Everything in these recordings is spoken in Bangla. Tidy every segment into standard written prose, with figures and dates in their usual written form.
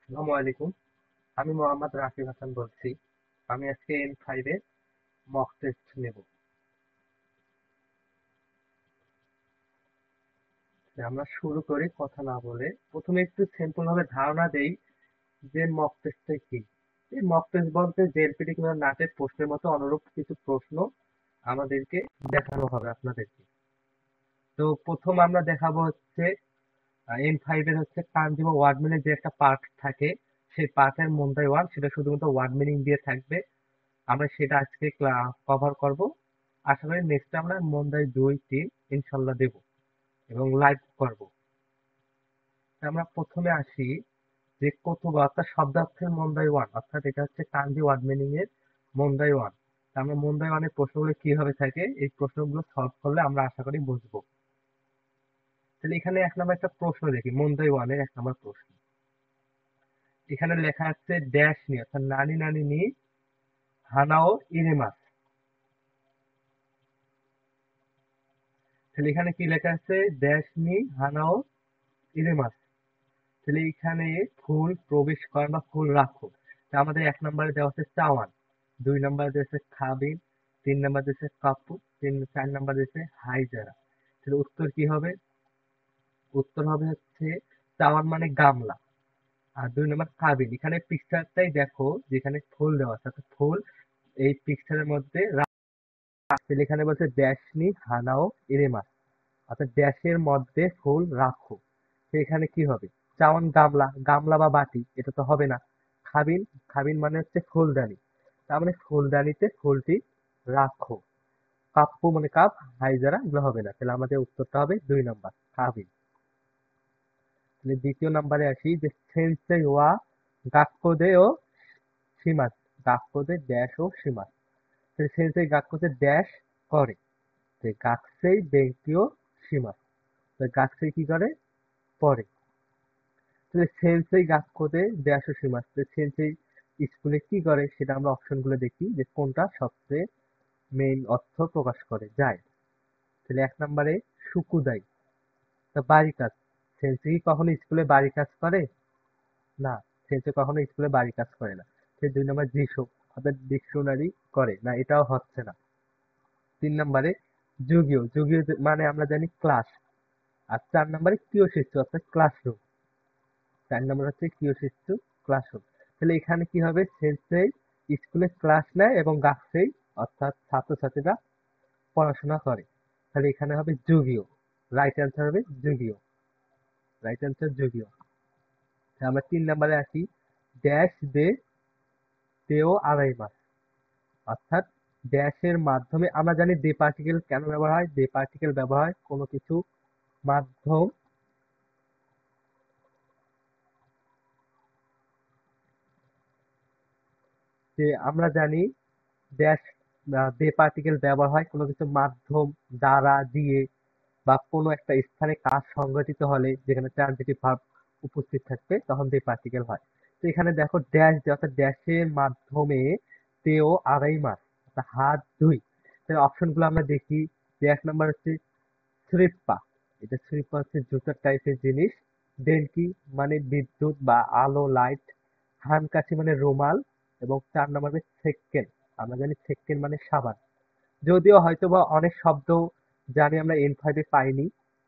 আসসালামু আলাইকুম। আমি মোহাম্মদ রাকিব হাসান বলছি। আমি আজকে N5 এর মক টেস্ট নেব। আমরা শুরু করি কথা না বলে। প্রথমে একটু সিম্পল ভাবে ধারণা দেই যে মক টেস্টটা কি। এই মক টেস্ট বলতে জেএলপিটি কিংবা নাটের প্রশ্নের মতো অনুরূপ কিছু প্রশ্ন আমাদেরকে দেখানো হবে আপনাদেরকে। তো প্রথম আমরা দেখাবো হচ্ছে N5 এর হচ্ছে তানজিম ওয়ার্ড মিনিং যে একটা পার্ট থাকে, সেই পার্টের মুন্দাই ওয়ান সেটা শুধুমাত্র ওয়ার্ড মিনিং দিয়ে থাকবে। আমরা সেটা আজকে কভার করব। আশা করি নেক্সট আমরা মন্দাই 2, 3 ইনশাল্লাহ দেব এবং লাইভ করব। আমরা প্রথমে আসি যে কতবার অর্থাৎ শব্দার্থের মন্দাই ওয়ান, অর্থাৎ এটা হচ্ছে কাঞ্জি ওয়ার্ড মিনিং এর মন্দাই ওয়ান। আমরা মন্দাই ওয়ানের প্রশ্নগুলো কিভাবে থাকে এই প্রশ্নগুলো সলভ করলে আমরা আশা করি বুঝবো। তাহলে এখানে এক নম্বর একটা প্রশ্ন দেখি, মন্দাই ওয়ানের এক নম্বর প্রশ্ন। এখানে লেখা আছে ড্যাশ নি, অর্থাৎ নানি নানি নি হানাও ইরেমাস। তাহলে এখানে কি লেখা আছে, ড্যাশ নি হানাও ইরেমাস। তাহলে এখানে ফুল প্রবেশ করান বা ফুল রাখো। তা আমাদের এক নম্বরে দেওয়া হচ্ছে চাওয়ান, 2 নম্বরে দেওয়া হচ্ছে খাবিন, 3 নম্বর দিয়েছে কাপু, 4 নম্বর দিয়েছে হাইজারা। তাহলে উত্তর কি হবে? উত্তর হবে হচ্ছে চাওয়ান মানে গামলা, আর 2 নম্বর কাবিন। এখানে পিকচারটাই দেখো যেখানে ফুল দেওয়া আছে, অর্থাৎ ফুল এই পিকচারের মধ্যে রাখছে। এখানে বলছে ড্যাশনি হানাও ইরেমাস, অর্থাৎ ড্যাশের মধ্যে ফুল রাখো। তো এখানে কি হবে? চাওয়ান গামলা, গামলা বা বাটি, এটা তো হবে না। খাবিন, খাবিন মানে হচ্ছে ফুলদানি, তার মানে ফুলদানিতে ফুলটি রাখো। কাপ্পু মানে কাপ, হাইজারা এগুলো হবে না। তাহলে আমাদের উত্তরটা হবে 2 নম্বর খাবিন। তাহলে দ্বিতীয় নাম্বারে আসি যে সেন্সেই ওয়া গাক্কোদে ও সীমাস, গাক্কোদে ড্যাশ ও সীমাস। তাহলে সেন্সেই গাক্কোদে ড্যাশ করে, যে গাকসেই বেঙ্কিও সীমাস, তো গাকসেই কি করে? পরে। তাহলে সেন্সেই গাক্কোতে দেয়াশো সীমাস, সেন্সেই স্কুলে কি করে সেটা আমরা অপশনগুলো দেখি যে কোনটা সবচেয়ে মেইন অর্থ প্রকাশ করে যায়। তাহলে এক নম্বরে সুকুদাই, তা বাড়ি কাজ। সেন্সে কি কখনো স্কুলে বাড়ি কাজ করে? না, সেন্সে কখনো স্কুলে বাড়ি কাজ করে না। সে 2 নম্বর যিশু, অর্থাৎ ডিকশনারি করে না, এটাও হচ্ছে না। 3 নম্বরে যুগীয়, যুগীয় মানে আমরা জানি ক্লাস। আর 4 নম্বরে কিয়শিস্তু অর্থাৎ ক্লাসরুম। 4 নম্বর হচ্ছে কিয়শিস্তু ক্লাসরুম। তাহলে এখানে কি হবে? সেন্সেই স্কুলে ক্লাস নেয় এবং গাছেই অর্থাৎ ছাত্রছাত্রীরা পড়াশোনা করে। তাহলে এখানে হবে যুগীয়, রাইট অ্যান্সার হবে যুগীয়, রাইট অ্যান্সার যুগীয়। আমরা 3 নম্বরে আসি, ড্যাশ দে তেও আড়াই মাস, অর্থাৎ ড্যাশের মাধ্যমে আমরা জানি দে পার্টিকেল কেন ব্যবহার হয়। দে পার্টিকেল ব্যবহার হয় কোনো কিছু মাধ্যম, যে আমরা জানি ড্যাশ দে পার্টিকেল ব্যবহার হয় কোনো কিছু মাধ্যম দ্বারা দিয়ে, বা কোনো একটা স্থানে কাজ সংঘটিত হলে যেখানে ট্রানজিটিভ ভার্ব উপস্থিত থাকবে তখন দে পার্টিকেল হয়। তো এখানে দেখো ড্যাশ দিয়ে, অর্থাৎ ড্যাশের মাধ্যমে তেও আড়াই মাস, অর্থাৎ হাত দুই। তাহলে অপশন গুলো আমরা দেখি যে 1 নম্বর হচ্ছে স্রিপ্পা, এটা স্রিপ্পা হচ্ছে জুতার টাইপের জিনিস। ডেনকি মানে বিদ্যুৎ বা আলো লাইট। হানকাছি মানে রুমাল। এবং 4 নম্বর হবে সেক্কেন, আমরা জানি সেক্কেন মানে সাবান। যদিও হয়তোবা অনেক শব্দ জানি আমরা N5 পাইনি,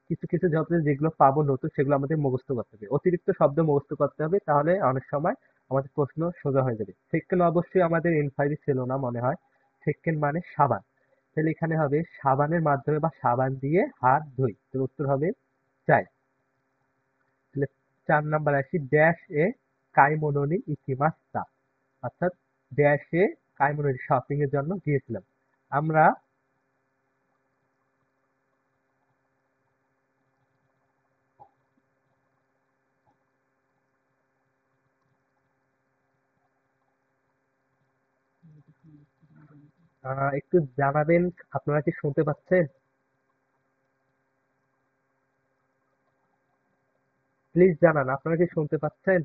কিছু কিছু শব্দ যেগুলো পাবো নতুন সেগুলো আমাদের মুখস্থ করতে হবে, অতিরিক্ত শব্দ মুখস্থ করতে হবে, তাহলে অনেক সময় আমাদের প্রশ্ন সোজা হয়ে যাবে। সেকেন্ড অবশ্যই আমাদের N5 ছিল না মনে হয়। সেকেন্ড মানে সাবান, তাহলে এখানে হবে সাবানের মাধ্যমে বা সাবান দিয়ে হাত ধুই, তো উত্তর হবে চাই। তাহলে 4 নম্বর আসি, ড্যাশ এ কাইমোনোনি ইকিমাস্তা, অর্থাৎ ড্যাশ এ কাইমোনোনি শপিং এর জন্য গিয়েছিলাম আমরা। একটু জানাবেন, আপনারা কি শুনতে পাচ্ছেন? প্লিজ জানান আপনারা কি শুনতে পাচ্ছেন?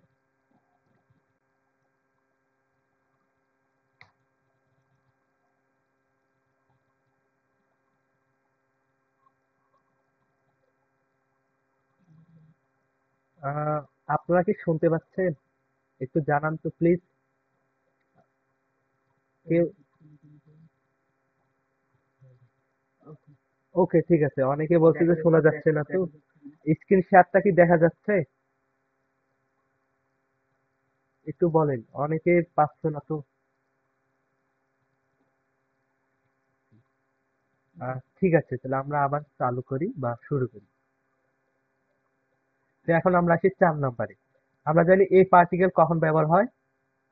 আহ, আপনারা কি শুনতে পাচ্ছেন? একটু জানান তো প্লিজ। কেউ? ওকে, ঠিক আছে। অনেকে বলছে যে শোনা যাচ্ছে না, তো স্ক্রিন শেয়ারটা কি দেখা যাচ্ছে? একটু বলেন, অনেকে পাচ্ছে না তো। ঠিক আছে, তাহলে আমরা আবার চালু করি বা শুরু করি। তো এখন আমরা আসি 4 নম্বরে। আমরা জানি এই পার্টিকেল কখন ব্যবহার হয়?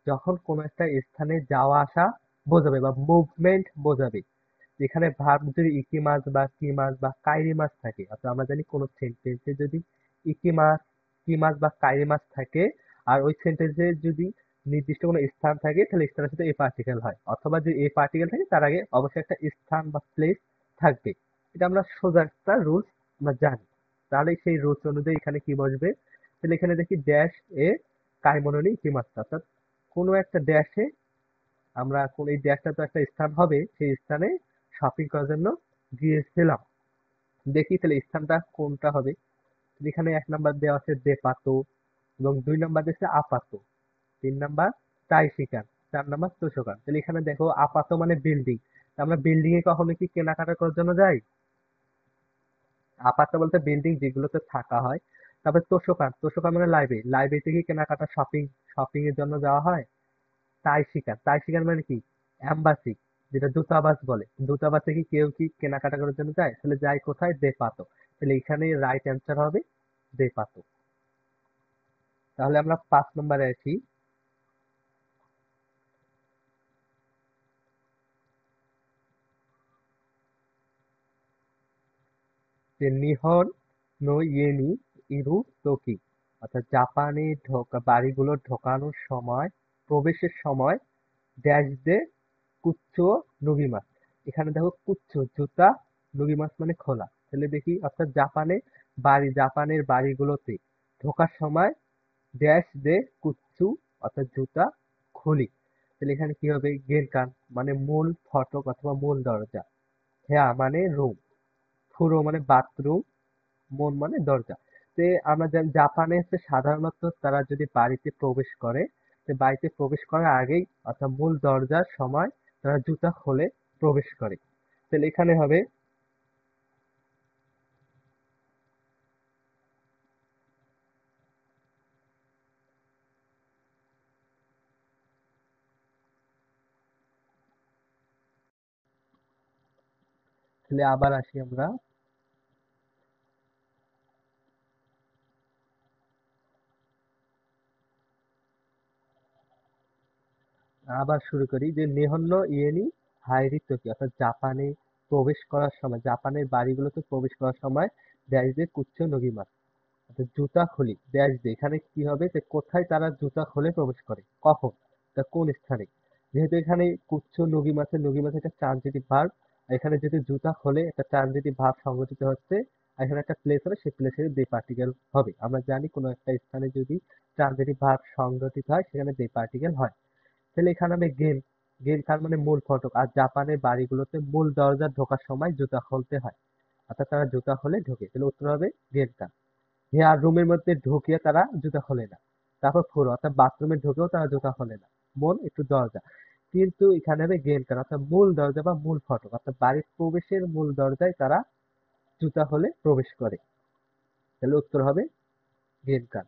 যখন কোনো একটা স্থানে যাওয়া আসা বোঝাবে বা মুভমেন্ট বোঝাবে। যেখানে ভার্ব যদি ইকিমাস বা কিমাস বা কাইরিমাস থাকে, অর্থাৎ আমরা জানি কোনো সেন্টেন্সে যদি ইকিমাস, কিমাস বা কাইরিমাস থাকে, আর ওই সেন্টেন্সে যদি নির্দিষ্ট কোনো স্থান থাকে, তাহলে স্থানের সাথে এ পার্টিকেল হয়, অথবা যদি এ পার্টিকেল থাকে তার আগে অবশ্যই একটা স্থান বা প্লেস থাকবে। এটা আমরা সোজা একটা রুলস আমরা জানি। তাহলে সেই রুলস অনুযায়ী এখানে কি বসবে? তাহলে এখানে দেখি ড্যাশ এ কাইমোননি ইকিমাস, অর্থাৎ কোনো একটা ড্যাশে আমরা কোন এই ড্যাশটা তো একটা স্থান হবে, সেই স্থানে শপিং করার জন্য গিয়েছিলাম। দেখি তাহলে স্থানটা কোনটা হবে। এখানে 1 নাম্বার দেওয়া আছে দেপাতো, এবং 2 নাম্বার দিচ্ছে আপাতো, 3 নাম্বার তাইশিকান, 4 নাম্বার তোষকান। তাহলে এখানে দেখো আপাতো মানে বিল্ডিং। আমরা বিল্ডিং এ কখনো কি কেনাকাটা করার জন্য যাই? আপাতো বলতে বিল্ডিং যেগুলোতে থাকা হয়। তারপর তোষকান, তোষকান মানে লাইব্রেরি, লাইব্রেরিতে কি কেনাকাটা শপিং শপিং এর জন্য যাওয়া হয়। তাই শিকার মানে কি? অ্যাম্বাসি, যেটা দূতাবাস বলে। দূতাবাসে কি কেউ কি কেনাকাটা করার জন্য যায়? তাহলে যায় কোথায়? দেপাতো। তাহলে এখানে রাইট অ্যান্সার হবে দেপাতো। তাহলে আমরা 5 নম্বরে আসি। যে নিহন নো ইয়েনি ইরু তোকি, অর্থাৎ জাপানে ঢোকা বাড়িগুলো ঢোকানোর সময়, প্রবেশের সময় ড্যাশ দে কুচ্চো নুগিমাস। এখানে দেখো কুচ্চো জুতা, নুগিমাস মানে খোলা। তাহলে দেখি, অর্থাৎ জাপানের বাড়িগুলোতে ঢোকার সময় ড্যাশ দে কুচ্চু, অর্থাৎ জুতা খুলি। তাহলে এখানে কি হবে? গেনকান মানে মূল ফটক অথবা মূল দরজা। হ্যাঁ মানে রুম। ফুরো মানে বাথরুম। মন মানে দরজা। তে আমরা জানি জাপানে হচ্ছে সাধারণত তারা যদি বাড়িতে প্রবেশ করে, তো বাড়িতে প্রবেশ করার আগেই অর্থাৎ মূল দরজার সময় তারা জুতা খুলে প্রবেশ করে। তাহলে এখানে হবে, তাহলে আবার আসি আমরা, আবার শুরু করি যে নেহন্য ইয়েনি হাইরি তোকি, অর্থাৎ জাপানে প্রবেশ করার সময়, জাপানের বাড়িগুলোতে প্রবেশ করার সময় দেশ দিয়ে কুচ্চ নগিমা, অর্থাৎ জুতা খুলি ড্যাশ দিয়ে। এখানে কি হবে যে কোথায় তারা জুতা খুলে প্রবেশ করে, কখন, তা কোন স্থানে। যেহেতু এখানে কুচ্ছ নুগি মাছে একটা ট্রানজিটিভ ভার্ব, এখানে যেহেতু জুতা খোলে একটা ট্রানজিটিভ ভার্ব সংঘটিত হচ্ছে, আর এখানে একটা প্লেস হবে, সেই প্লেসে দে পার্টিকেল হবে। আমরা জানি কোনো একটা স্থানে যদি ট্রানজিটিভ ভার্ব সংঘটিত হয় সেখানে দে পার্টিকেল হয়। তাহলে এখানে হবে গেন, গেন কার মানে মূল ফটক। আর জাপানের বাড়িগুলোতে মূল দরজা ঢোকার সময় জুতা খুলতে হয়, অর্থাৎ তারা জুতা খুলে ঢোকে। তাহলে উত্তর হবে গেন। হেয়ার রুমের মধ্যে ঢুকিয়ে তারা জুতা খোলে না। তারপর ফ্লোর অর্থাৎ বাথরুমে ঢুকেও তারা জুতা খোলে না। মন একটু দরজা, কিন্তু এখানে হবে গেট কান, অর্থাৎ মূল দরজা বা মূল ফটক, অর্থাৎ বাড়ির প্রবেশের মূল দরজায় তারা জুতা খোলে প্রবেশ করে। তাহলে উত্তর হবে গেট কান।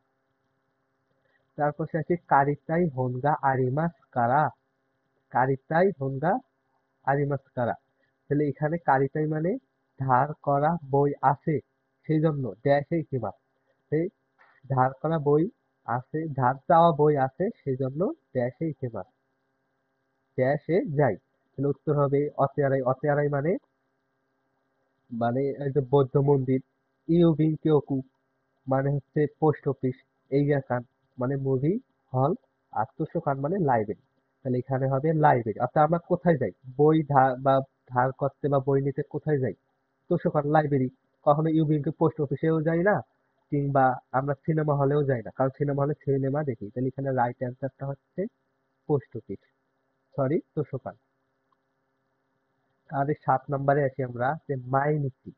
তারপর সে আছে কারিতাই হোনগা আরিমাস কারা, কারিতাই হোনগা আরিমাস কারা। তাহলে এখানে কারিতাই মানে ধার করা বই আছে, সেই জন্য ড্যাশে কিমা, ধার করা বই আছে, ধার চাওয়া বই আছে, সেই জন্য ড্যাশে ইকেবাস, ড্যাশে যাই। তাহলে উত্তর হবে অতেয়ারাই। অতেয়ারাই মানে মানে এই যে বৌদ্ধ মন্দির। ইউবিং কিয়োকু মানে হচ্ছে পোস্ট অফিস। এইগাকান মানে মুভি হল। আর তোষোকান মানে লাইব্রেরি। তাহলে এখানে হবে লাইব্রেরি। অর্থাৎ আমরা কোথায় যাই বই ধার বা ধার করতে বা বই নিতে, কোথায় যাই? তোষোকান, লাইব্রেরি। কখনো ইউবিং পোস্ট অফিসেও যাই না, কিংবা আমরা সিনেমা হলেও যাই না, কারণ সিনেমা হলে সিনেমা দেখি। তাহলে এখানে রাইট অ্যান্সারটা হচ্ছে পোস্ট অফিস, সরি তোষোকান। তাহলে 7 নম্বরে আসি আমরা, যে মাইনিচি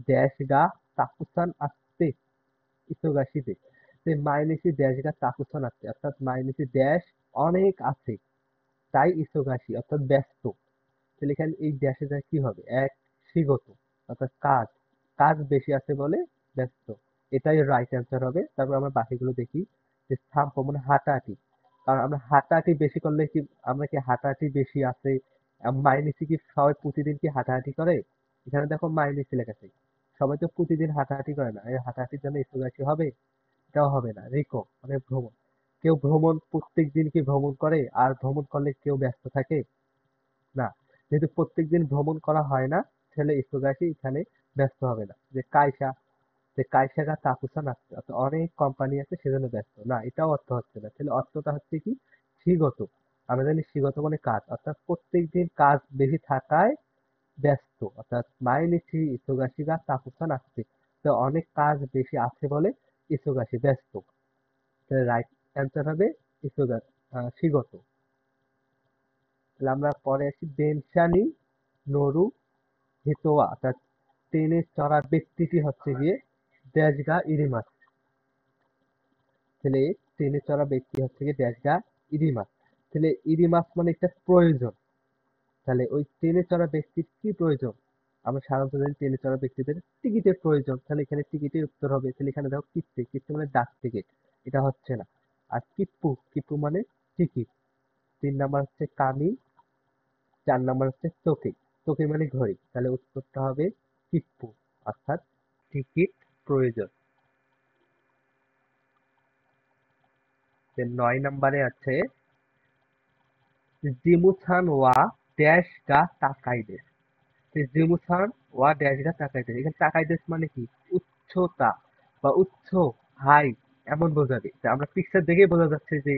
ড্যাশ গা তাকুসান আসতে ইসোগাশিতে। যে মাইনিসি দেশগা তাকুসন আছে, অর্থাৎ মাইনিসি দেশ অনেক আছে, তাই ইসোগাসী অর্থাৎ ব্যস্ত। তাহলে এখানে এই দেশে যা কি হবে, এক সিগত অর্থাৎ কাজ, কাজ বেশি আছে বলে ব্যস্ত, এটাই রাইট অ্যান্সার হবে। তারপর আমরা বাকিগুলো দেখি। যে স্থাম্প মানে হাঁটাহাঁটি, কারণ আমরা হাঁটাহাঁটি বেশি করলে কি, আমরা কি হাঁটাহাঁটি বেশি আছে, মাইনিসি কি সবাই প্রতিদিন কি হাঁটাহাঁটি করে? এখানে দেখো মাইনিসি লেখা আছে, সবাই তো প্রতিদিন হাঁটাহাঁটি করে না, এই হাঁটাহাঁটির জন্য ইসোগাসী হবে? এটাও হবে না। রিকো মানে ভ্রমণ, কেউ ভ্রমণ প্রত্যেক দিন কি ভ্রমণ করে? আর ভ্রমণ করলে কেউ ব্যস্ত থাকে না। যেহেতু প্রত্যেকদিন ভ্রমণ করা হয় না, ছেলে স্থগাসী এখানে ব্যস্ত হবে না। যে কাইসা, যে কাইসাগা তাকুসা নাচ্ছে, অর্থাৎ অনেক কোম্পানি আছে সেজন্য ব্যস্ত না, এটাও অর্থ হচ্ছে না। তাহলে অর্থটা হচ্ছে কি, সিগত। আমরা জানি সিগত মানে কাজ, অর্থাৎ প্রত্যেকদিন কাজ বেশি থাকায় ব্যস্ত, অর্থাৎ মাইনিchi ইসোগাসিগা তাকুসা নাচ্ছে, তো অনেক কাজ বেশি আছে বলে ইসোগাসি ব্যস্ত। তাহলে রাইট অ্যান্সার হবে ইসোগা, সিগত। তাহলে আমরা পরে আসি, বেনশানি নরু হিতোয়া, অর্থাৎ ট্রেনে চড়া ব্যক্তিটি হচ্ছে গিয়ে দেশগা ইরিমাস। তাহলে ট্রেনে চড়া ব্যক্তি হচ্ছে গিয়ে দেশগা ইরিমাস। তাহলে ইরিমাস মানে একটা প্রয়োজন। তাহলে ওই ট্রেনে চড়া ব্যক্তির কি প্রয়োজন? আমরা সাধারণত জানি ট্রেনে চড়া ব্যক্তিদের টিকিটের প্রয়োজন, তাহলে এখানে টিকিটের উত্তর হবে। তাহলে এখানে দেখো কিপ্টে, কিপ্টে মানে ডাক টিকিট, এটা হচ্ছে না। আর কিপ্পু, কিপ্পু মানে টিকিট। 3 নাম্বার হচ্ছে কামি, 4 নাম্বার হচ্ছে তোকে, তোকে মানে ঘড়ি, তাহলে উত্তরটা হবে কিপ্পু, অর্থাৎ টিকিট প্রয়োজন। 9 নাম্বারে আছে জিমুসান ওয়া ড্যাশ গা তাকাই দেশ। জিমুসান ওয়া ড্যাশ গা তাকাই দেশ, এখানে তাকাই দেশ মানে কি, উচ্চতা বা উচ্চ, হাই, এমন বোঝাবে। তা আমরা পিকচার দেখেই বোঝা যাচ্ছে যে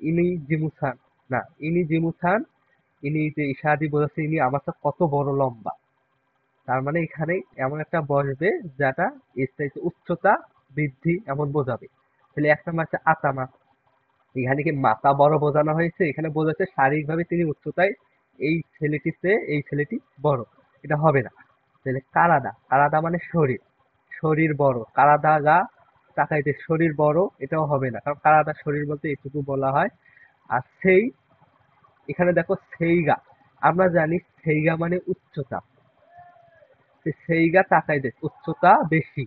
ইনি জিমুসান না, ইনি জিমুসান, ইনি যে ইশারা দিয়ে বোঝাচ্ছে ইনি আমার সাথে কত বড় লম্বা। তার মানে এখানে এমন একটা বসবে যেটা উচ্চতা বৃদ্ধি এমন বোঝাবে। তাহলে 1 নাম্বার আছে আতামা, এখানে কি মাথা বড় বোঝানো হয়েছে? এখানে বোঝাচ্ছে শারীরিকভাবে তিনি উচ্চতায় এই ছেলেটিতে এই ছেলেটি বড়, এটা হবে না। তাহলে কারাদা, কারাদা মানে শরীর, শরীর বড়, কারাদা গা তাকাইতে শরীর বড়, এটাও হবে না, কারণ কারাদা শরীর বলতে এটুকু বলা হয়। আর সেই, এখানে দেখো সেইগা, আমরা জানি সেইগা মানে উচ্চতা, সেইগা তাকাই দেশ উচ্চতা বেশি,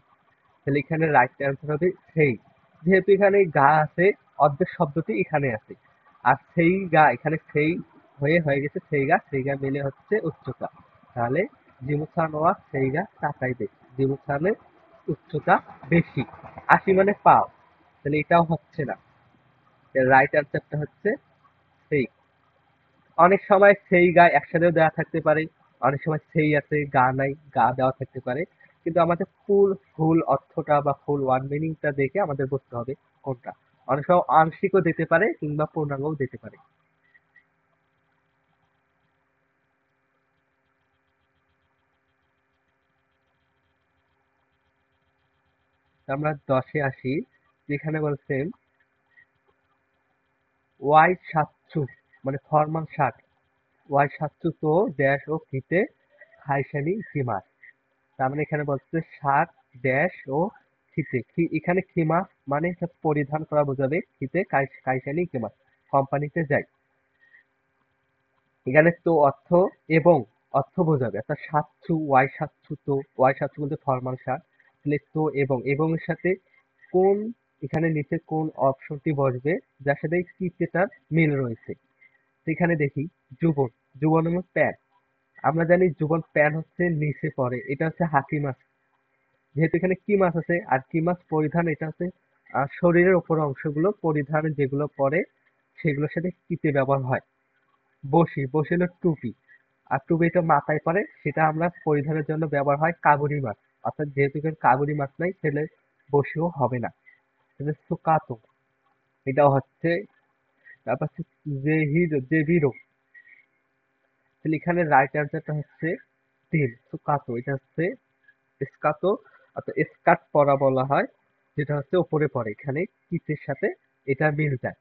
তাহলে এখানে রাইট অ্যান্সার হবে সেই। যেহেতু এখানে গা আছে, অর্ধেক শব্দটি এখানে আছে, আর সেই গা এখানে সেই হয়ে গেছে সেই গা, সেই গা মিলে হচ্ছে উচ্চতা। তাহলে জিমুসানোয়া সেই গা তাকাই দেশ, জিমুসানের উচ্চতা বেশি। 80 মানে পাও, তাহলে এটাও হচ্ছে না। রাইট অ্যান্সারটা হচ্ছে সেই। অনেক সময় সেই গা একসাথেও দেওয়া থাকতে পারে, অনেক সময় সেই আছে গা নাই, গা দেওয়া থাকতে পারে, কিন্তু আমাদের ফুল ফুল অর্থটা বা ফুল ওয়ার্ড মিনিংটা দেখে আমাদের বুঝতে হবে কোনটা। অনেক সময় আংশিকও দিতে পারে কিংবা পূর্ণাঙ্গও দিতে পারে। আমরা 10-এ আসি, যেখানে বলছেন ওয়াই সাতচু মানে ফরমান শাক, ওয়াই সাতচু তো ড্যাশ ও ফিতে খাইসানি সীমাস। তার মানে এখানে বলছে শাক ড্যাশ ও খিতে, এখানে খিমাস মানে হচ্ছে পরিধান করা বোঝাবে, খিতে কাইসানি খিমাস কোম্পানিতে যায়। এখানে তো অর্থ এবং অর্থ বোঝাবে, অর্থাৎ সাতসু ওয়াই সাতসু, তো ওয়াই সাতসু বলতে ফরমাল শাক, তাহলে তো এবং এর সাথে কোন, এখানে নিচে কোন অপশনটি বসবে যার সাথে কিতেটার মিল রয়েছে। তো এখানে দেখি যুবন, যুবন এবং প্যান্ট, আমরা জানি যুবন প্যান্ট হচ্ছে নিচে পড়ে, এটা হচ্ছে হাকি মাছ। যেহেতু এখানে কি মাছ আছে আর কি মাছ পরিধান, এটা হচ্ছে শরীরের উপর অংশগুলো পরিধান যেগুলো পরে সেগুলোর সাথে কিতে ব্যবহার হয়। বসি, বসি হলো টুপি, আর টুপি এটা মাথায় পরে, সেটা আমরা পরিধানের জন্য ব্যবহার হয় কাবুরি মাছ। অর্থাৎ যেহেতু এখানে কাবুরি মাছ নাই, সেটা বসিও হবে না। তাহলে সুকাতো, এটাও হচ্ছে। তারপর হচ্ছে জেভিরো, তাহলে এখানে রাইট অ্যান্সারটা হচ্ছে 3 সুকাতো, এটা হচ্ছে স্কাতো, অর্থাৎ স্কার্ট পরা বলা হয়, যেটা হচ্ছে উপরে পড়ে, এখানে কিসের সাথে এটা মিল যায়,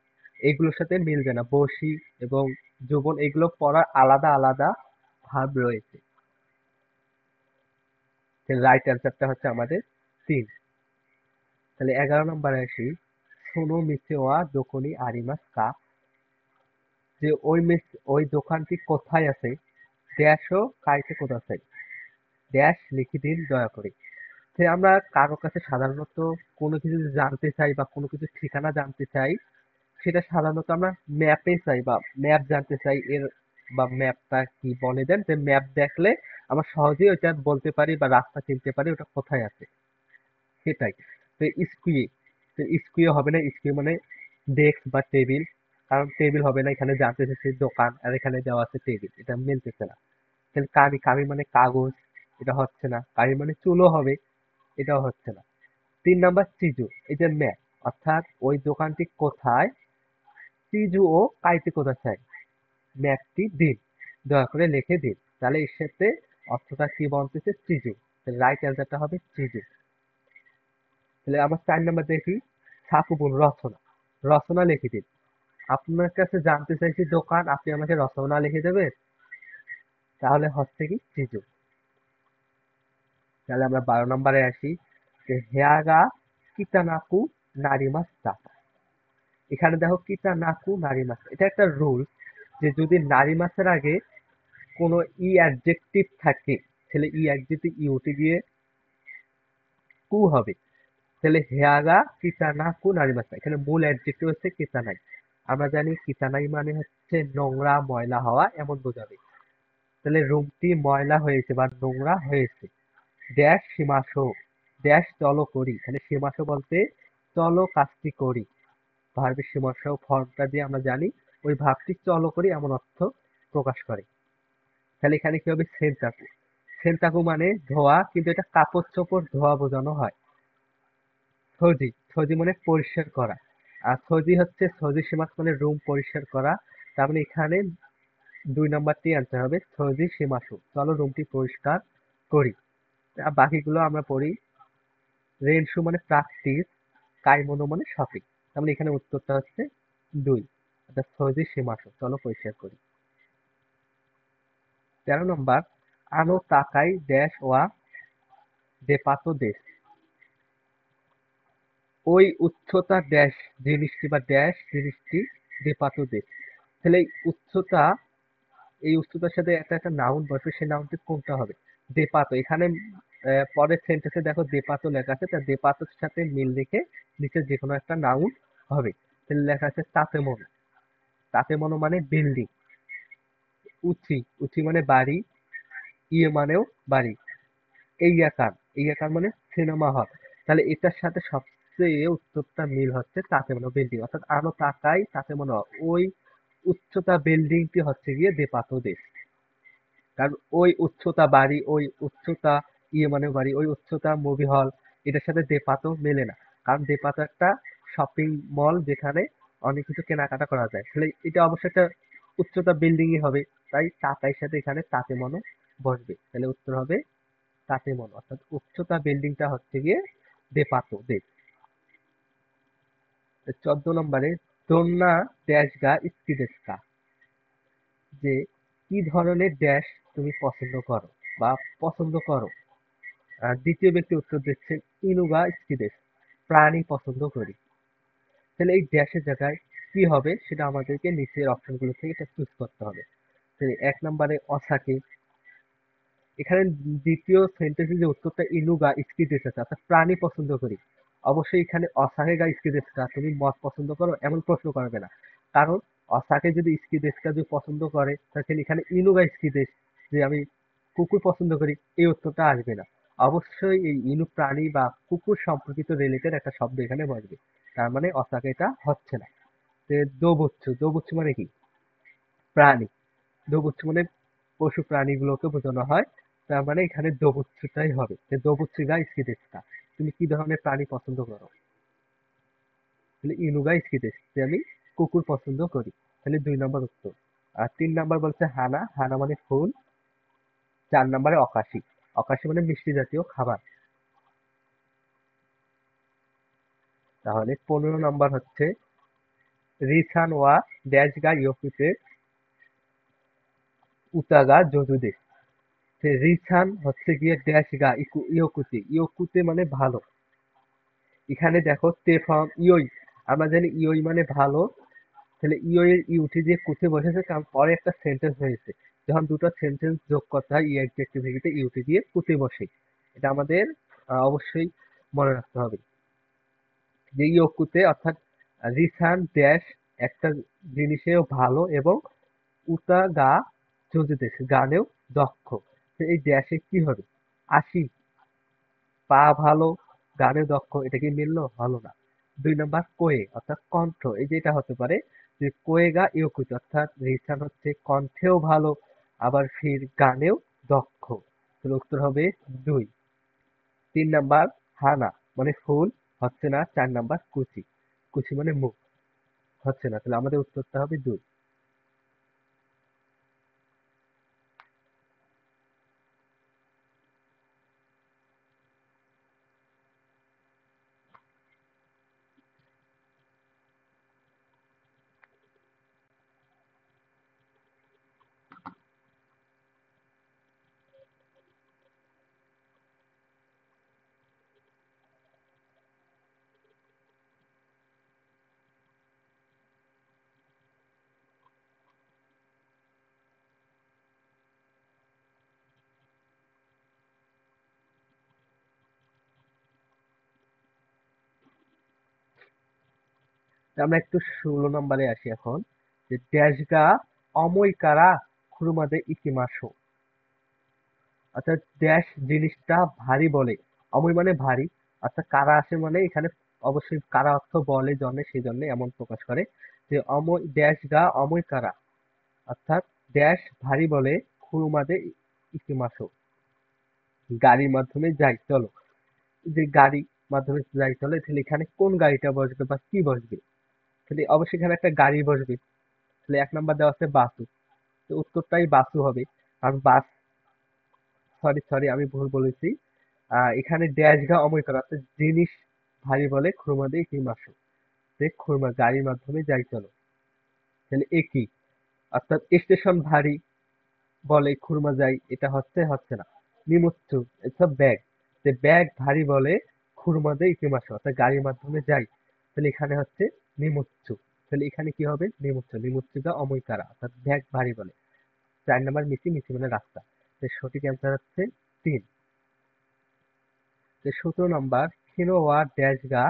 এগুলোর সাথে মিল যায় না। বসি এবং যৌবন এগুলো পড়ার আলাদা আলাদা ভাব রয়েছে। রাইট অ্যান্সারটা হচ্ছে আমাদের 3। তাহলে 11 নম্বরে আসি, সোনো মিছে ওয়া দোকানি আরিমাস কা, যে ওই দোকানটি কোথায় আছে, ড্যাশ ও কাইতে কোথায়, ড্যাশ লিখে দিন দয়া করে। যে আমরা কারো কাছে সাধারণত কোনো কিছু জানতে চাই বা কোনো কিছু ঠিকানা জানতে চাই, সেটা সাধারণত আমরা ম্যাপে চাই বা ম্যাপ জানতে চাই এর, বা ম্যাপটা কি বলে দেন, যে ম্যাপ দেখলে আমরা সহজেই ওইটা বলতে পারি বা রাস্তা চিনতে পারি ওটা কোথায় আছে, সেটাই। তো স্কুয়ে, তো স্কুয়ে হবে না, স্কুয়ে মানে ডেস্ক বা টেবিল, কারণ টেবিল হবে না, এখানে জানতে চাইছে দোকান আর এখানে দেওয়া আছে টেবিল, এটা মিলতেছে না। তাহলে কামি, কামি মানে কাগজ, এটা হচ্ছে না। কামি মানে চুলো হবে, এটাও হচ্ছে না। 3 নাম্বার চিজু, এই যে ম্যাপ, অর্থাৎ ওই দোকানটি কোথায়, চিজু ও কাইতে কোথায়, ম্যাপটি দিন, দয়া করে লিখে দিন। তাহলে এর সাথে অর্থটা কি বলতেছে, চিজু। রাইট অ্যান্সারটা হবে চিজু। তাহলে আমরা 4 নাম্বার দেখি, সাকুবুল রচনা, রচনা লিখে দিন। আপনার কাছে জানতে চাইছি দোকান, আপনি আমাকে রচনা লিখে দেবেন, তাহলে হচ্ছে কি চিজু। তাহলে আমরা 12 নম্বরে আসি, যে হেয়াগা কিতানাকু নারিমাস্তা। এখানে দেখো কিতানাকু নারিমাস, এটা একটা রুল, যে যদি নারিমাসের আগে কোনো অ্যাডজেক্টিভ থাকে, তাহলে অ্যাডজেক্টিভ ইউটি দিয়ে কু হবে। তাহলে হেয়াগা কিতানাকু নারিমাস্তা, এখানে মূল অ্যাডজেক্টিভ হচ্ছে কিতানাই। আমরা জানি কিতানাই মানে হচ্ছে নোংরা ময়লা হওয়া এমন বোঝাবে। তাহলে রুমটি ময়লা হয়েছে বা নোংরা হয়েছে। ড্যাশ সীমাশো, ড্যাশ চলো করি, তাহলে সীমাশো বলতে চলো কাজটি করি, ভার্বের সীমাশো ফর্মটা দিয়ে আমরা জানি ওই ভাবটি চলো করি এমন অর্থ প্রকাশ করে। তাহলে এখানে কি হবে, সেন্তাকু, সেন্তাকু মানে ধোয়া, কিন্তু এটা কাপড় চোপড় ধোয়া বোঝানো হয়। সজি, সজি মানে পরিষ্কার করা, আর সজি হচ্ছে সজি সীমাস মানে রুম পরিষ্কার করা। তার মানে এখানে 2 নাম্বারটি অ্যান্সার হবে সজি সীমাসু, চলো রুমটি পরিষ্কার করি। আর বাকিগুলো আমরা পড়ি। রেনশু মানে প্র্যাকটিস, কাইমোনো মানে শপিং। তার মানে এখানে উত্তরটা হচ্ছে 2, অর্থাৎ সজি সীমাসু, চলো পরিষ্কার করি। 13 নম্বর, আনো তাকাই ড্যাশ ওয়া দেপাতো দেশ, ওই উচ্চতা ড্যাশ জিনিসটি বা ড্যাশ জিনিসটি দেপাতো দেশ। তাহলে এই উচ্চতার সাথে একটা একটা নাউন বসবে, সেই নাউনটি কোনটা হবে, দেপাতো। এখানে পরের সেন্টেন্সে দেখো দেপাতো লেখা আছে, তার দেপাতোর সাথে মিল রেখে নিচে যে কোনো একটা নাউন হবে। তাহলে লেখা আছে তাতেমনো, তাতেমনো মানে বিল্ডিং। উচি, উচি মানে বাড়ি, ইয়ে মানেও বাড়ি। এইয়াকান, এইয়াকান মানে সিনেমা হল। তাহলে এটার সাথে সবচেয়ে উত্তরটা মিল হচ্ছে তাতেমনো বিল্ডিং, অর্থাৎ আনো তাকাই তাতেমনো, ওই উচ্চতা বিল্ডিংটি হচ্ছে গিয়ে দেপাতো দেশ। কারণ ওই উচ্চতা বাড়ি, ওই উচ্চতা ইয়ে মানে বাড়ি, ওই উচ্চতা মুভি হল, এটার সাথে দেপাতো মেলে না। কারণ দেপাতো একটা শপিং মল, যেখানে অনেক কিছু কেনাকাটা করা যায়। তাহলে এটা অবশ্যই একটা উচ্চতা বিল্ডিংই হবে, তাই তাকাইর সাথে এখানে তাতেমনো বসবে। তাহলে উত্তর হবে তাতেমনো, অর্থাৎ উচ্চতা বিল্ডিংটা হচ্ছে গিয়ে দেপাতো দেশ। 14 নম্বরে, দোন্না ড্যাশ গা ইস্কি দেশ কা, যে কি ধরনের ড্যাশ তুমি পছন্দ করো বা পছন্দ করো। আর দ্বিতীয় ব্যক্তি উত্তর দিচ্ছেন ইনুগা স্কিদেস, প্রাণী পছন্দ করি। তাহলে এই ড্যাশের জায়গায় কি হবে সেটা আমাদেরকে নিচের অপশনগুলো থেকে এটা চুজ করতে হবে। তো 1 নম্বরে অসাকে, এখানে দ্বিতীয় সেন্টেন্সে যে উত্তরটা ইনুগা স্কিদেস আছে, অর্থাৎ প্রাণী পছন্দ করি, অবশ্যই এখানে অসাকে গা স্কিদেসকা, তুমি মদ পছন্দ করো এমন প্রশ্ন করবে না। কারণ অসাকে যদি স্কিদেসকা যদি পছন্দ করে, তাহলে এখানে ইনুগা স্কিদেস, যে আমি কুকুর পছন্দ করি, এই উত্তরটা আসবে না। অবশ্যই এই ইনু প্রাণী বা কুকুর সম্পর্কিত রিলেটেড একটা শব্দ এখানে বসবে। তার মানে অসাকে এটা হচ্ছে না। যে দোবুচ্ছু, দোবুচ্ছু মানে কি, প্রাণী। দোবুচ্ছু মানে পশু প্রাণীগুলোকে বোঝানো হয়। তার মানে এখানে দোবুচ্ছুটাই হবে, যে দোবুচ্ছু গা স্কিদেসকা, তুমি কি ধরনের প্রাণী পছন্দ করো। তাহলে ইনুগা স্কিদেস, যে আমি কুকুর পছন্দ করি। তাহলে 2 নম্বর উত্তর। আর 3 নম্বর বলছে হানা, হানা মানে ফুল। 4 নম্বরে অকাশি, অকাশি মানে মিষ্টি জাতীয় খাবার। তাহলে 15 নম্বর হচ্ছে রিসান ওয়া ড্যাশ গা ইয়োকুতে উতাগা জজুদে। রিসান হচ্ছে গিয়ে ড্যাশ গা ইয়োকুতে, ইয়োকুতে মানে ভালো। এখানে দেখো তে ফর্ম ইয়োই, আমরা জানি ইওই মানে ভালো, তাহলে ইও এর ইউটি দিয়ে কুতে বসেছে কারণ পরে একটা সেন্টেন্স হয়েছে। যখন দুটো সেন্টেন্স যোগ করতে হয় ই অ্যাডজেক্টিভ ভেঙেতে ইউটি দিয়ে কুতে বসে। এটা আমাদের অবশ্যই মনে রাখতে হবে যে ইও কুতে অর্থাৎ রিসান ড্যাশ একটা জিনিসেও ভালো এবং উতা গা চলতেছে গানেও দক্ষ। তো এই ড্যাশে কি হবে? আশি পা ভালো, গানে দক্ষ, এটা কি মিললো? হলো না। ২ নাম্বার কোয়ে অর্থাৎ কণ্ঠ। এই যে এটা হতে পারে যে কোয়েগা ইয়োকুতো অর্থাৎ রিসান হচ্ছে কণ্ঠেও ভালো আবার ফির গানেও দক্ষ। তাহলে উত্তর হবে ২। ৩ নাম্বার হানা মানে ফুল হচ্ছে না। ৪ নাম্বার কুচি, কুচি মানে মুখ হচ্ছে না। তাহলে আমাদের উত্তরটা হবে ২। আমরা একটু ১৬ নম্বরে আসি এখন, যে ড্যাশ গা অমই কারা খুরুমাদে ইকিমাসো। অর্থাৎ ড্যাশ জিনিসটা ভারী বলে, অমই মানে ভারী, অর্থাৎ কারা আসে মানে এখানে অবশ্যই কারা অর্থ বলে জন্যে সেই জন্য এমন প্রকাশ করে যে অমই ড্যাশ গা অমই কারা অর্থাৎ ড্যাশ ভারী বলে খুরুমাদে ইকিমাসো গাড়ির মাধ্যমে যাই চলো। যে গাড়ি মাধ্যমে যাই চলো, তাহলে এখানে কোন গাড়িটা বসবে বা কি বসবে? তাহলে অবশ্যই এখানে একটা গাড়ি বসবে। তাহলে ১ নাম্বার দেওয়া আছে বাসু। তো উত্তরটাই বাসু হবে। কারণ বাস, সরি আমি ভুল বলেছি। এখানে ড্যাশ ঘা অময় করা অর্থাৎ জিনিস ভারী বলে খুরমা দিয়ে কিমাসু, যে খুরমা গাড়ির মাধ্যমে যাই চলো। তাহলে একই, অর্থাৎ স্টেশন ভারী বলে খুরমা যাই, এটা হচ্ছে না। নিমুচ্ছু এসব ব্যাগ, যে ব্যাগ ভারী বলে খুরমা দিয়ে ইকিমাসু অর্থাৎ গাড়ির মাধ্যমে যাই। তাহলে এখানে হচ্ছে নিমুচ্ছু। তাহলে এখানে কি হবে? নিমুচ্ছু, নিমুচ্ছু গা অময় কারা অর্থাৎ ব্যাগ ভারী বলে। ৪ নাম্বার মিশি, মিশি মানে রাস্তা। তো সঠিক অ্যান্সার হচ্ছে ৩। তো ১৭ নাম্বার খিনো ওয়া ড্যাশ গা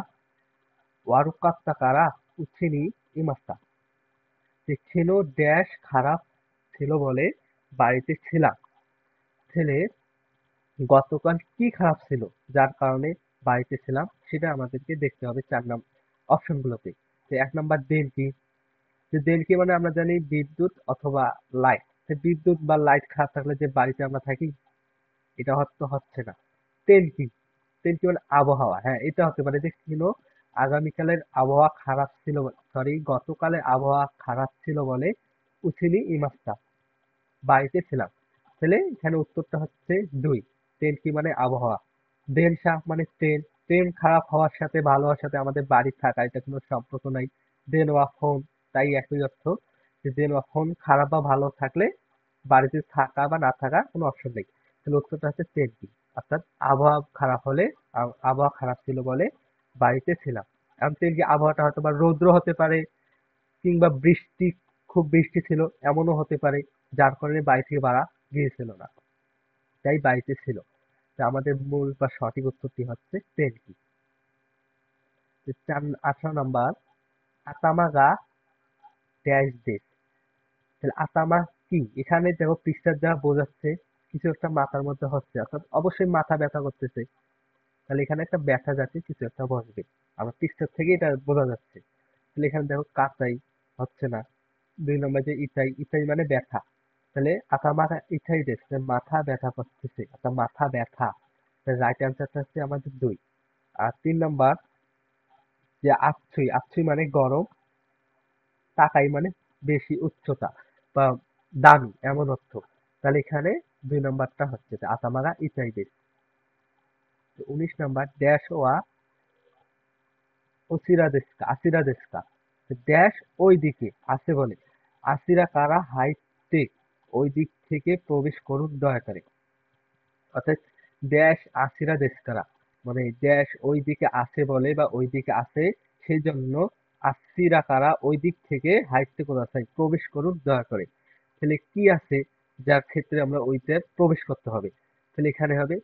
ওয়ারুকাত্তাকারা উচ্ছিনি ইমাস্তা। যে খিনো ড্যাশ খারাপ ছিল বলে বাড়িতে ছিলাম। ছেলে গতকাল কি খারাপ ছিল যার কারণে বাড়িতে ছিলাম সেটা আমাদেরকে দেখতে হবে ৪ নাম্বার অপশনগুলোতে। তো ১ নাম্বার দেন কি, যে দেন কি মানে আমরা জানি বিদ্যুৎ অথবা লাইট। বিদ্যুৎ বা লাইট খারাপ থাকলে যে বাড়িতে আমরা থাকি এটা হচ্ছে না। তেল কি? তেল কি মানে আবহাওয়া। হ্যাঁ, এটা হতে পারে যে আগামীকালের আবহাওয়া খারাপ ছিল, সরি গতকালের আবহাওয়া খারাপ ছিল বলে উঠিনি এই মাসটা বাড়িতে ছিলাম। তাহলে এখানে উত্তরটা হচ্ছে ২। তেল কি মানে আবহাওয়া। দেন শাহ মানে ট্রেন। ট্রেন খারাপ হওয়ার সাথে ভালো হওয়ার সাথে আমাদের বাড়ি থাকা এটা কোনো সম্পর্ক নাই। দেন ওয়া ফোন, তাই একই অর্থ যে দেন ওয়া ফোন খারাপ বা ভালো থাকলে বাড়িতে থাকা বা না থাকা কোনো অপশন নেই। তাহলে উত্তরটা হচ্ছে তেলকি, অর্থাৎ আবহাওয়া খারাপ হলে আবহাওয়া খারাপ ছিল বলে বাড়িতে ছিলাম। এখন তেলকি আবহাওয়াটা হয়তো বা রৌদ্র হতে পারে কিংবা বৃষ্টি, খুব বৃষ্টি ছিল এমনও হতে পারে, যার কারণে বাড়ি থেকে বাড়া গিয়েছিল না, তাই বাড়িতে ছিল। তা আমাদের মূল বা সঠিক উত্তরটি হচ্ছে তেলকি। ১৮ নাম্বার আতামা গা ড্যাশ দেশ। তাহলে আতামা কি? এখানে দেখো পৃষ্ঠার যা বোঝাচ্ছে কিছু একটা মাথার মধ্যে হচ্ছে, অর্থাৎ অবশ্যই মাথা ব্যথা করতেছে। তাহলে এখানে একটা ব্যথা জাতীয় কিছু একটা বসবে। আমার পৃষ্ঠার থেকে এটা বোঝা যাচ্ছে। তাহলে এখানে দেখো কাচাই হচ্ছে না। ২ নম্বর যে ইটাই, ইটাই মানে ব্যথা। তাহলে আতামা ইটাই দেশ, মাথা ব্যথা করতেছে অর্থাৎ মাথা ব্যথা। রাইট অ্যান্সারটা হচ্ছে আমাদের ২। আর ৩ নাম্বার যে আচ্ছুই, আচ্ছুই মানে গরম, তাকাই মানে বেশি উচ্চতা বা দামি এমন অর্থ। তাহলে এখানে ২ নাম্বারটা হচ্ছে যে আতামারা ইটাই দেশ। ১৯ নাম্বার ড্যাশ ওয়া ওসিরা দেশকা, আসিরা দেশকা। ড্যাশ ওই দিকে আছে বলে আসিরা কারা হাইতে ওই দিক থেকে প্রবেশ করুন দয়া করে। অর্থাৎ ড্যাশ আসিরা দেশকারা মানে ড্যাশ ওই দিকে আছে বলে বা ওই দিকে আছে সেই জন্য আসছিরা কারা ওই দিক থেকে হাইটে কোথায় প্রবেশ করুন দয়া করে। তাহলে কি আছে যার ক্ষেত্রে আমরা ওইটার প্রবেশ করতে হবে? তাহলে এখানে হবে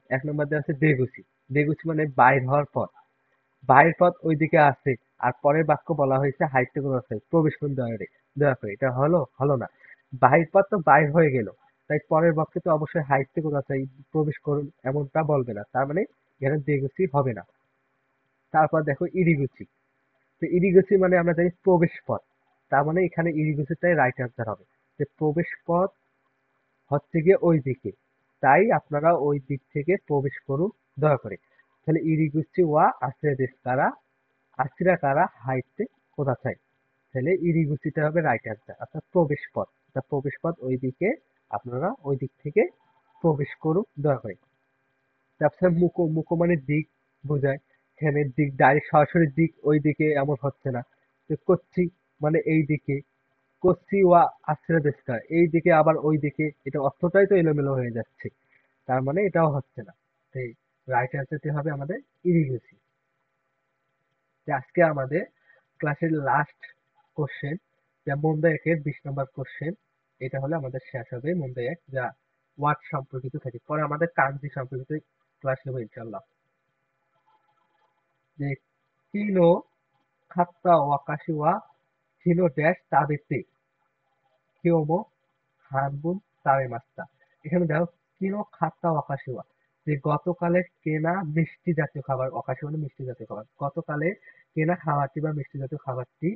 ১ নম্বর দেওয়া আছে দেগুচি। দেগুচি মানে বাইর হওয়ার পথ। বাইরের পথ ওইদিকে আছে। আর পরের বাক্য বলা হয়েছে হাইটে কোথায় প্রবেশ করুন দয়া করে। এটা হলো? হলো না। বাহির পথ তো বাইর হয়ে গেল। তাই পরের বাক্যে তো অবশ্যই হাইটে কোথায় প্রবেশ করুন এমনটা বলবে না। তার মানে এখানে দেগুচি হবে না। তারপর দেখো ইডিগুচি। তো ইডিগুচি মানে আমরা জানি প্রবেশ পথ। তার মানে এখানে ইডিগুচিটাই রাইট অ্যান্সার হবে। যে প্রবেশ পথ হচ্ছে গিয়ে ওই দিকে। তাই আপনারা ওই দিক থেকে প্রবেশ করুন দয়া করে। তাহলে ইডিগুচি ওয়া আশ্রয় দেশ কারা আশ্রিরা কারা হাইটে কোথায়? তাহলে ইডিগুচিটা হবে রাইট অ্যান্সার। অর্থাৎ প্রবেশ পথ। অর্থাৎ প্রবেশ পথ ওই দিকে, আপনারা ওই দিক থেকে প্রবেশ করুন দয়া করে। তারপরে মুকো, মুকো মানে দিক বোঝায়। এখানে দিক ডাইরেক্ট সরাসরি দিক ওই দিকে এমন হচ্ছে না। তো কচ্ছি মানে এই দিকে। কচ্ছি ওয়া আশ্রে দেশকা এই দিকে আবার ওই দিকে, এটা অর্থটাই তো এলোমেলো হয়ে যাচ্ছে। তার মানে এটাও হচ্ছে না। তাই রাইট অ্যান্সারটি হবে আমাদের ইরিগেসি। আজকে আমাদের ক্লাসের লাস্ট কোশ্চেন, যা মন্দা একের 20 নম্বর কোশ্চেন। এটা হলে আমাদের শেষ হবে মন্দা এক, যা ওয়ার্ড সম্পর্কিত থাকে। পরে আমাদের কাঞ্জি সম্পর্কিত ক্লাস নেবো ইনশাল্লাহ। যে কিনো খাত্তা ওয়াকাশি ওয়া হিনো ড্যাশ তাবেতে কিওমো হানবুন তাবেমাস্তা। এখানে দেখো কিনো খাত্তা ওয়াকাশি ওয়া, যে গতকালের কেনা মিষ্টি জাতীয় খাবার, অকাশি মানে মিষ্টি জাতীয় খাবার, গতকালে কেনা খাবারটি বা মিষ্টি জাতীয় খাবারটি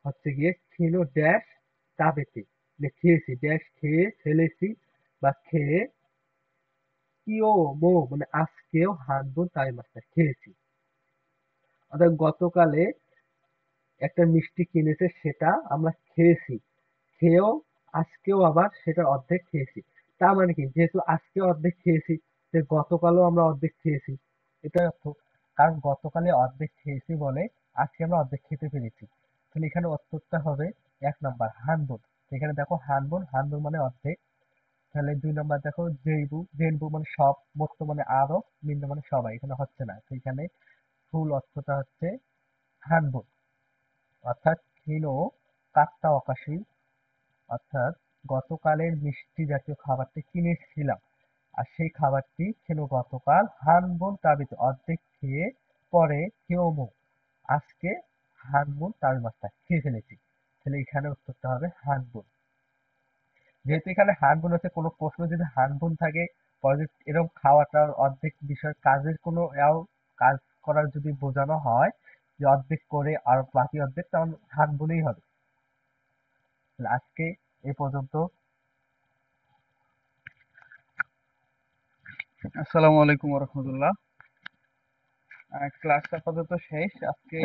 হচ্ছে গিয়ে খেলো ড্যাশ তাবেতে, মানে খেয়েছি ড্যাশ খেয়ে ফেলেছি বা খেয়ে কিও মো মানে আজকেও হানবুন তাবেমাস্তা খেয়েছি। অর্থাৎ গতকালে একটা মিষ্টি কিনেছে সেটা আমরা খেয়েছি, খেয়েও আজকেও আবার সেটার অর্ধেক খেয়েছি। তার মানে কি, যেহেতু আজকে অর্ধেক খেয়েছি, যে গতকালও আমরা অর্ধেক খেয়েছি, এটাই অর্থ। কারণ গতকালে অর্ধেক খেয়েছি বলে আজকে আমরা অর্ধেক খেতে পেরেছি। তাহলে এখানে উত্তরটা হবে 1 নম্বর হানবুন। এখানে দেখো হানবুন, হানবুন মানে অর্ধেক। তাহলে 2 নম্বর দেখো জেইবু, জেনবু মানে সব, মোত্ত মানে আরো, মিন্ন মানে সবাই, এখানে হচ্ছে না। তো এখানে ফুল অর্থটা হচ্ছে হানবুন। অর্থাৎ কিনো কাত্তা অকাশি, অর্থাৎ গতকালের মিষ্টি জাতীয় খাবারটি কিনেছিলাম, আর সেই খাবারটি ছিল গতকাল হানবুন তাবিতে অর্ধেক খেয়ে পরে কেউমু আজকে হানবুন তাবিমাস্তা খেয়ে ফেলেছি। তাহলে এখানে উত্তরটা হবে হানবুন। যেহেতু এখানে হানবুন আছে, কোনো প্রশ্ন যদি হানবুন থাকে পরে যদি এরকম খাওয়াটার অর্ধেক বিষয় কাজের কোনো কাজ করার যদি বোঝানো হয় যে অর্ধেক করে আর বাকি অর্ধেক, তখন হানবুনই হবে। তাহলে আজকে এ পর্যন্ত। আসসালামু আলাইকুম রহমতুল্লাহ। ক্লাস আপাতত শেষ আজকে।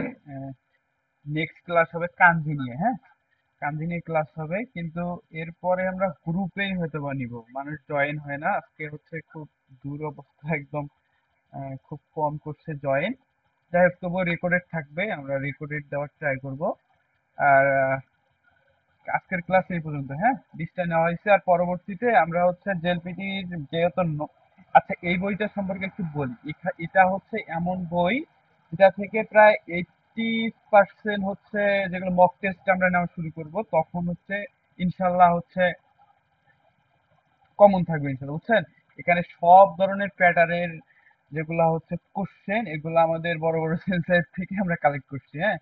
নেক্সট ক্লাস হবে কাঞ্জি নিয়ে, হ্যাঁ। কাঞ্জি নিয়ে ক্লাস হবে, কিন্তু এরপরে আমরা গ্রুপেই হয়তো বা নিব, মানুষ জয়েন হয় না আজকে, হচ্ছে খুব দুরবস্থা একদম। খুব কম করছে জয়েন। যাই হোক, তবুও রেকর্ডেড থাকবে, আমরা রেকর্ডেড দেওয়ার ট্রাই করব। আর আজকের ক্লাস এই পর্যন্ত, হ্যাঁ। 20টা নেওয়া হয়েছে, আর পরবর্তীতে আমরা হচ্ছে জেএলপিটির যেহেতু আচ্ছা, এই বইটা সম্পর্কে একটু বলি। এটা হচ্ছে এমন বই যেটা থেকে প্রায় 80% হচ্ছে, যেগুলো মক টেস্ট আমরা নেওয়া শুরু করব তখন হচ্ছে ইনশাল্লাহ হচ্ছে কমন থাকবে ইনশাল্লাহ, বুঝছেন। এখানে সব ধরনের প্যাটার্নের যেগুলা হচ্ছে কোশ্চেন, এগুলো আমাদের বড় বড় সেন্সার থেকে আমরা কালেক্ট করছি, হ্যাঁ।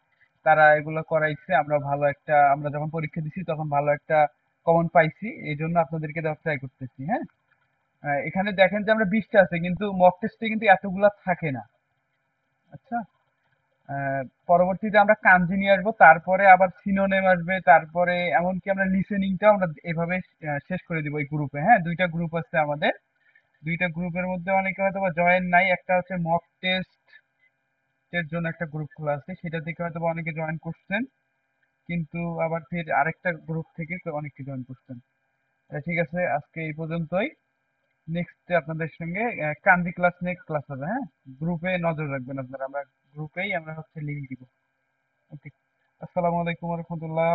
তারা এগুলো করাইছে, আমরা ভালো একটা, আমরা যখন পরীক্ষা দিছি তখন ভালো একটা কমন পাইছি, এই জন্য আপনাদেরকে দেওয়ার ট্রাই করতেছি, হ্যাঁ। এখানে দেখেন যে আমরা 20টা আছে, কিন্তু মক টেস্টে কিন্তু এতগুলা থাকে না। আচ্ছা। আহ, পরবর্তীতে আমরা কাঞ্জি নিয়ে আসবো, তারপরে আবার সিনোনেম আসবে, তারপরে এমনকি আমরা লিসেনিংটাও আমরা এভাবে শেষ করে দিব এই গ্রুপে, হ্যাঁ। 2টা গ্রুপ আছে আমাদের। 2টা গ্রুপের মধ্যে অনেকে হয়তো বা জয়েন নাই। একটা হচ্ছে মক টেস্ট এর জন্য একটা গ্রুপ খোলা আছে, সেটা থেকে হয়তো বা অনেকে জয়েন করছেন, কিন্তু আবার ফির আরেকটা গ্রুপ থেকে অনেকে জয়েন করছেন। ঠিক আছে, আজকে এই পর্যন্তই। নেক্সট আপনাদের সঙ্গে কাঞ্জি ক্লাস নিয়ে ক্লাস হবে, হ্যাঁ। গ্রুপে নজর রাখবেন আপনারা, আমরা গ্রুপেই আমরা হচ্ছে লিঙ্ক দিব। ওকে। আসসালামু আলাইকুম রহমতুল্লাহ।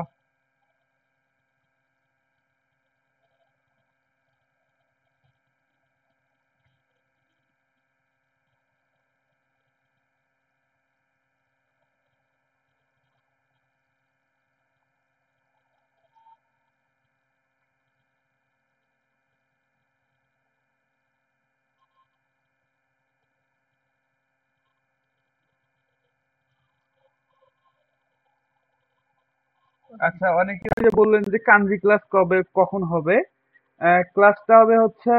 আচ্ছা, অনেকে যে বললেন যে কাঞ্জি ক্লাস কবে কখন হবে, ক্লাসটা হবে হচ্ছে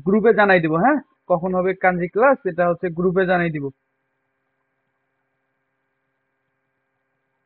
গ্রুপে জানাই দিব, হ্যাঁ? কখন হবে কাঞ্জি ক্লাস এটা হচ্ছে গ্রুপে জানাই দিব।